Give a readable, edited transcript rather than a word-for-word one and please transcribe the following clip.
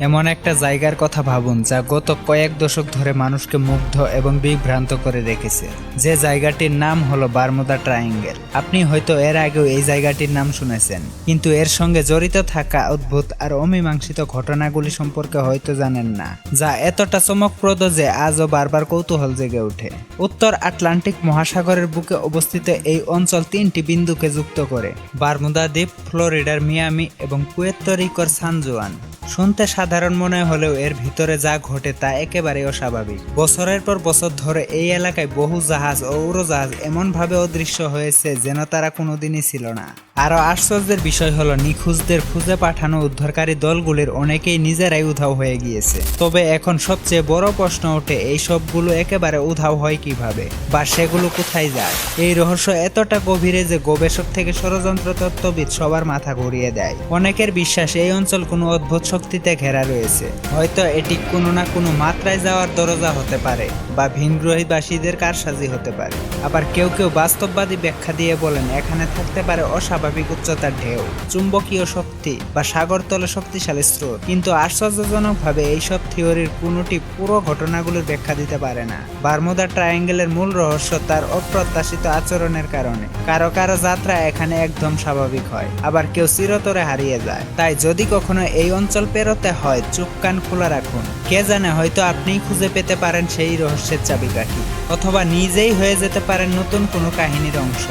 এমন একটা জায়গার কথা ভাবুন যা গত কয়েক দশক ধরে মানুষকে মুগ্ধ এবং বিভ্রান্ত করে রেখেছে। যে জায়গাটির নাম হলো বারমুদা ট্রায়াঙ্গেল। আপনি হয়তো এর আগেও এই জায়গাটির নাম শুনেছেন, কিন্তু এর সঙ্গে জড়িত থাকা অদ্ভুত আর অমীমাংসিত ঘটনাগুলি সম্পর্কে হয়তো জানেন না, যা এতটা চমকপ্রদ যে আজও বারবার কৌতূহল জেগে ওঠে। উত্তর আটলান্টিক মহাসাগরের বুকে অবস্থিত এই অঞ্চল তিনটি বিন্দুকে যুক্ত করে: বারমুদা দ্বীপ, ফ্লোরিডার মিয়ামি এবং পুয়ের্তো রিকোর সান জুয়ান। শুনতে সাধারণ মনে হলেও এর ভিতরে যা ঘটে তা একেবারেই অস্বাভাবিক। বছরের পর বছর ধরে এই এলাকায় বহু জাহাজ ও উড়োজাহাজ এমনভাবে অদৃশ্য হয়েছে যেন তারা কোনোদিনই ছিল না। আরও আশ্চর্যের বিষয় হলো, নিখোঁজদের খুঁজে পাঠানো উদ্ধারকারী দলগুলির অনেকেই নিজেরাই উধাও হয়ে গিয়েছে। তবে এখন সবচেয়ে বড় প্রশ্ন ওঠে, এই সবগুলো একেবারে উধাও হয় কিভাবে, বা সেগুলো কোথায় যায়? এই রহস্য এতটা গভীরে যে গবেষক থেকে ষড়যন্ত্র তত্ত্ববিদ সবার মাথা ঘুরিয়ে দেয়। অনেকের বিশ্বাস এই অঞ্চল কোনো অদ্ভুত শক্তিতে ঘেরা রয়েছে। হয়তো এটি কোনো না কোনো মাত্রায় যাওয়ার দরজা হতে পারে, বা ভিনগ্রহীবাসীদের কারসাজি হতে পারে। আবার কেউ কেউ বাস্তববাদী ব্যাখ্যা দিয়ে বলেন এখানে থাকতে পারে অস্বাভাবিক উচ্চতার ঢেউ, চুম্বকীয় শক্তি বা সাগরতলে শক্তিশালী স্রোত। কিন্তু আশ্চর্যজনকভাবে এইসব থিওরির কোনোটি পুরো ঘটনাগুলোর ব্যাখ্যা দিতে পারে না। বারমুদা ট্রায়াঙ্গেলের মূল রহস্য তার অপ্রত্যাশিত আচরণের কারণে। কারো কারো যাত্রা এখানে একদম স্বাভাবিক হয়, আবার কেউ চিরতরে হারিয়ে যায়। তাই যদি কখনো এই অঞ্চল পেরোতে হয়, চোখ কান খোলা রাখুন। কে জানে, হয়তো আপনিই খুঁজে পেতে পারেন সেই রহস্যের চাবিকাঠি, অথবা নিজেই হয়ে যেতে পারেন নতুন কোনো কাহিনীর অংশ।